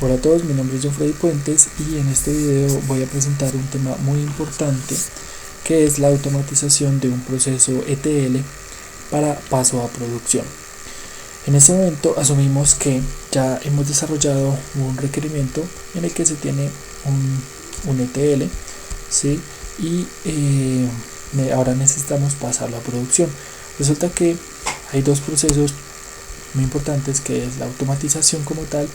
Hola a todos, mi nombre es John Freddy Puentes y en este video voy a presentar un tema muy importante que es la automatización de un proceso ETL para paso a producción. En este momento asumimos que ya hemos desarrollado un requerimiento en el que se tiene un ETL, ¿sí? Y ahora necesitamos pasarlo a producción. Resulta que hay dos procesos muy importantes, que es la automatización como tal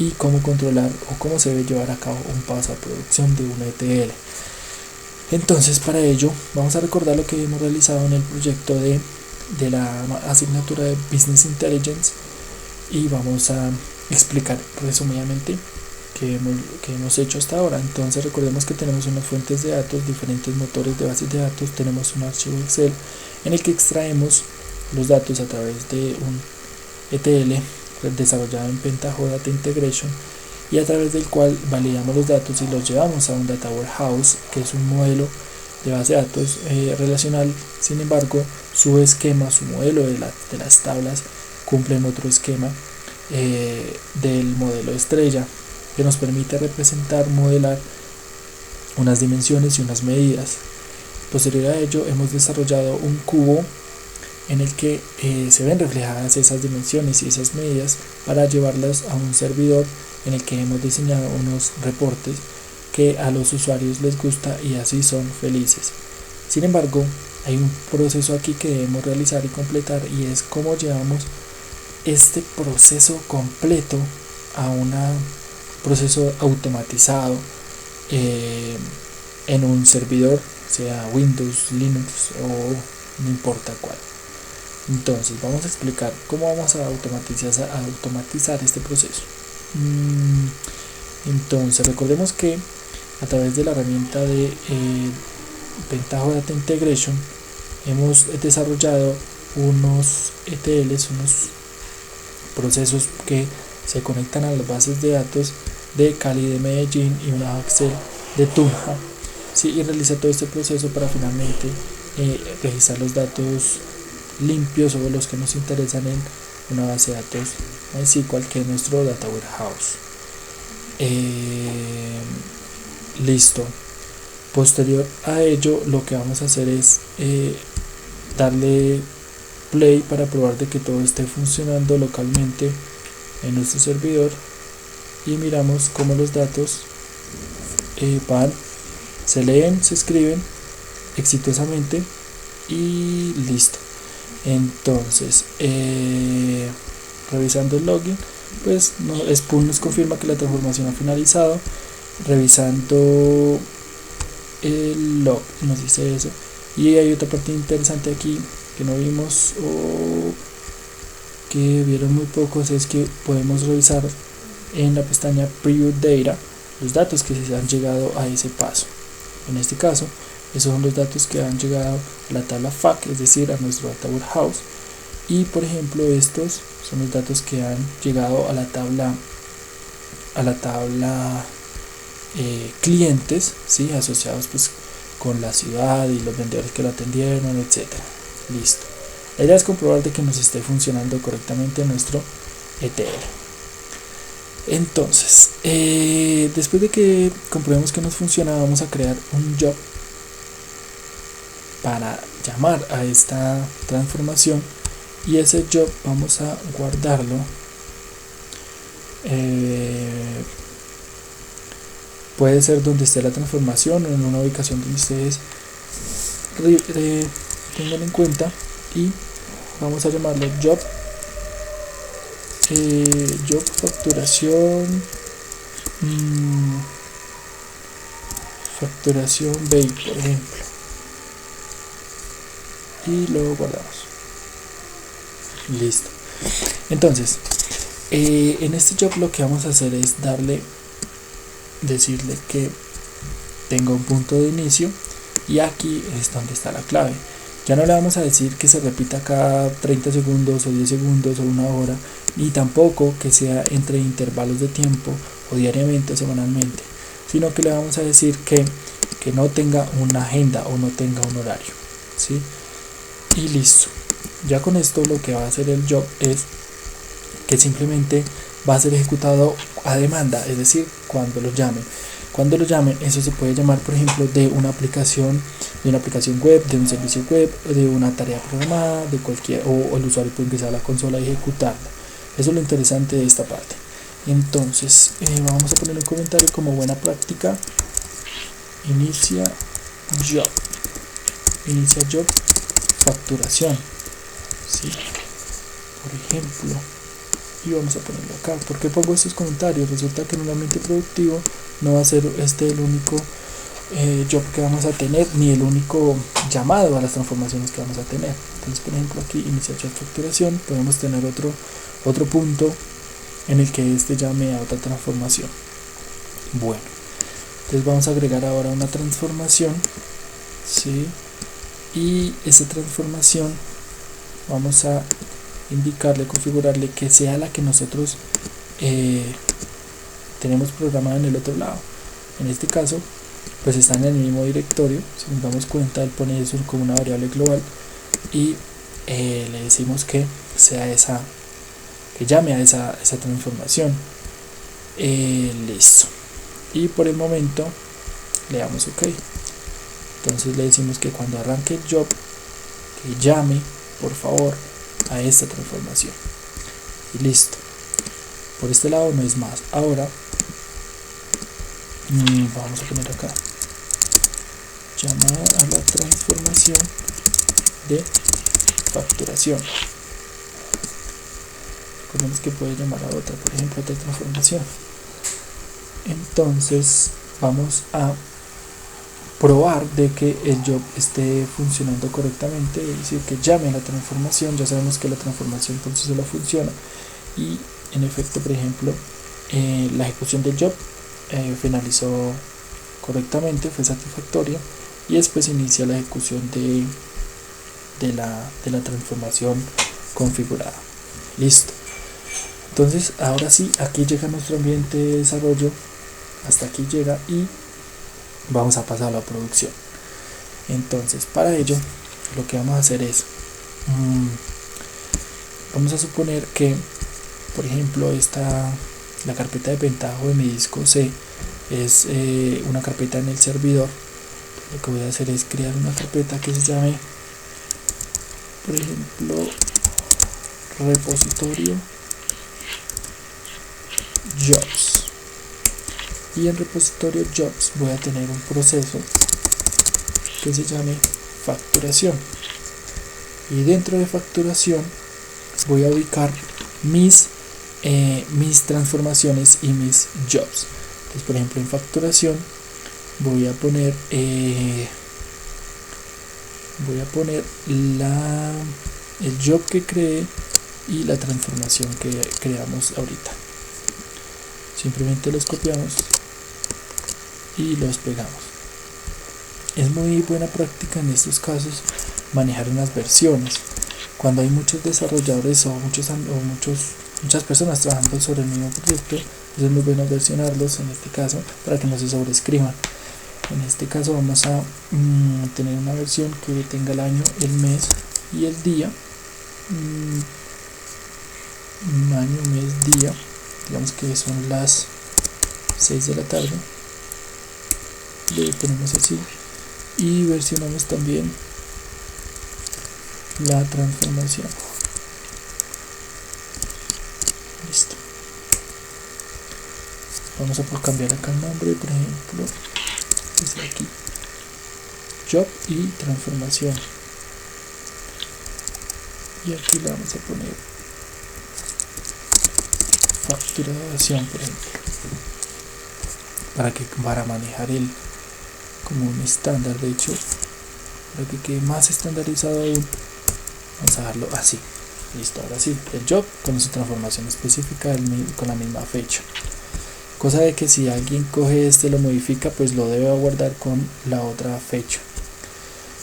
y cómo controlar o cómo se debe llevar a cabo un paso a producción de un ETL. Entonces, para ello vamos a recordar lo que hemos realizado en el proyecto de la asignatura de Business Intelligence y vamos a explicar resumidamente qué hemos hecho hasta ahora. Entonces, recordemos que tenemos unas fuentes de datos, diferentes motores de bases de datos, tenemos un archivo Excel en el que extraemos los datos a través de un ETL desarrollado en Pentaho Data Integration, y a través del cual validamos los datos y los llevamos a un Data Warehouse, que es un modelo de base de datos relacional. Sin embargo, su esquema, su modelo de las tablas cumplen otro esquema del modelo estrella, que nos permite representar, modelar unas dimensiones y unas medidas. Posterior a ello, hemos desarrollado un cubo en el que se ven reflejadas esas dimensiones y esas medidas para llevarlas a un servidor en el que hemos diseñado unos reportes que a los usuarios les gusta y así son felices. Sin embargo, hay un proceso aquí que debemos realizar y completar, y es cómo llevamos este proceso completo a un proceso automatizado en un servidor, sea Windows, Linux o no importa cuál. Entonces vamos a explicar cómo vamos a automatizar este proceso. Entonces recordemos que a través de la herramienta de Pentaho Data Integration hemos desarrollado unos ETLs, unos procesos que se conectan a las bases de datos de Cali, de Medellín, y una Excel de Tunja, ¿sí? Y realiza todo este proceso para finalmente registrar los datos limpios o los que nos interesan en una base de datos MySQL, que es nuestro Data Warehouse. Listo. Posterior a ello, lo que vamos a hacer es darle play para probar de que todo esté funcionando localmente en nuestro servidor, y miramos cómo los datos se leen, se escriben exitosamente y listo. Entonces, revisando el login, pues Spoon nos confirma que la transformación ha finalizado. Revisando el log nos dice eso. Y hay otra parte interesante aquí que no vimos o que vieron muy pocos, es que podemos revisar en la pestaña Preview Data los datos que se han llegado a ese paso. En este caso, esos son los datos que han llegado a la tabla FAC, es decir, a nuestro Data Warehouse. Y por ejemplo, estos son los datos que han llegado a la tabla clientes, ¿sí? Asociados pues con la ciudad y los vendedores que lo atendieron, etcétera. Listo. La idea es comprobar de que nos esté funcionando correctamente nuestro ETL. Entonces, después de que comprobemos que nos funciona, vamos a crear un job para llamar a esta transformación, y ese job vamos a guardarlo puede ser donde esté la transformación o en una ubicación donde ustedes tengan en cuenta, y vamos a llamarlo job facturación bay, por ejemplo, y lo guardamos. Listo. Entonces, en este job lo que vamos a hacer es decirle que tenga un punto de inicio, y aquí es donde está la clave. Ya no le vamos a decir que se repita cada 30 segundos o 10 segundos o una hora, ni tampoco que sea entre intervalos de tiempo o diariamente o semanalmente, sino que le vamos a decir que no tenga una agenda o no tenga un horario, ¿sí? Y listo. Ya con esto lo que va a hacer el job es que simplemente va a ser ejecutado a demanda, es decir, cuando lo llamen. Cuando lo llamen, eso se puede llamar, por ejemplo, de una aplicación web, de un servicio web, de una tarea programada, de cualquier, o el usuario puede empezar a la consola y ejecutarla. Eso es lo interesante de esta parte. Entonces, vamos a poner un comentario como buena práctica. Inicia job facturación, ¿sí? Por ejemplo, y vamos a ponerlo acá. ¿Por qué pongo estos comentarios? Resulta que en un ambiente productivo no va a ser el único job que vamos a tener, ni el único llamado a las transformaciones que vamos a tener. Entonces, por ejemplo, aquí inicia job facturación, podemos tener otro punto en el que llame a otra transformación. Bueno, entonces vamos a agregar ahora una transformación, ¿sí? Y esa transformación vamos a indicarle, configurarle que sea la que nosotros tenemos programada en el otro lado. En este caso, pues está en el mismo directorio. Si nos damos cuenta, él pone eso como una variable global y le decimos que sea esa, que llame a esa transformación. Listo. Y por el momento le damos OK. Entonces le decimos que cuando arranque el job, que llame por favor a esta transformación. Y listo. Por este lado no es más. Ahora vamos a poner acá llamar a la transformación de facturación. Recordemos que puede llamar a otra, por ejemplo, otra transformación. Entonces vamos a probar de que el job esté funcionando correctamente, es decir, que llame a la transformación. Ya sabemos que la transformación por sí sola funciona y en efecto, por ejemplo, la ejecución del job finalizó correctamente, fue satisfactoria, y después inicia la ejecución de la transformación configurada. Listo. Entonces ahora sí, aquí llega nuestro ambiente de desarrollo, hasta aquí llega y vamos a pasar a la producción. Entonces para ello lo que vamos a hacer es vamos a suponer que, por ejemplo, la carpeta de ventajo de mi disco C es una carpeta en el servidor. Lo que voy a hacer es crear una carpeta que se llame, por ejemplo, repositorio jobs, y en repositorio jobs voy a tener un proceso que se llame facturación, y dentro de facturación voy a ubicar mis transformaciones y mis jobs. Entonces, por ejemplo, en facturación voy a poner el job que creé y la transformación que creamos ahorita. Simplemente los copiamos y los pegamos. Es muy buena práctica en estos casos manejar unas versiones. Cuando hay muchos desarrolladores o muchas personas trabajando sobre el mismo proyecto, es muy bueno versionarlos en este caso para que no se sobreescriban. En este caso vamos a tener una versión que tenga el año, el mes y el día. Año, mes, día, digamos que son las 6 de la tarde, le ponemos así y versionamos también la transformación. Listo. Vamos a cambiar acá el nombre, por ejemplo, desde aquí, job y transformación, y aquí le vamos a poner facturación, por ejemplo, para manejar como un estándar. De hecho, para que quede más estandarizado aún, vamos a dejarlo así. Listo, ahora sí, el job con su transformación específica con la misma fecha, cosa de que si alguien coge lo modifica, pues lo debe guardar con la otra fecha.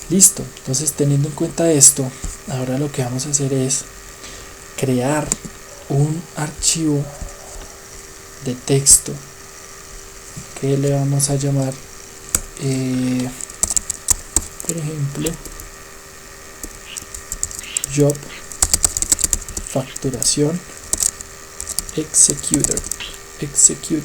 Listo. Entonces, teniendo en cuenta esto, ahora lo que vamos a hacer es crear un archivo de texto que le vamos a llamar por ejemplo, job facturación executor. execute.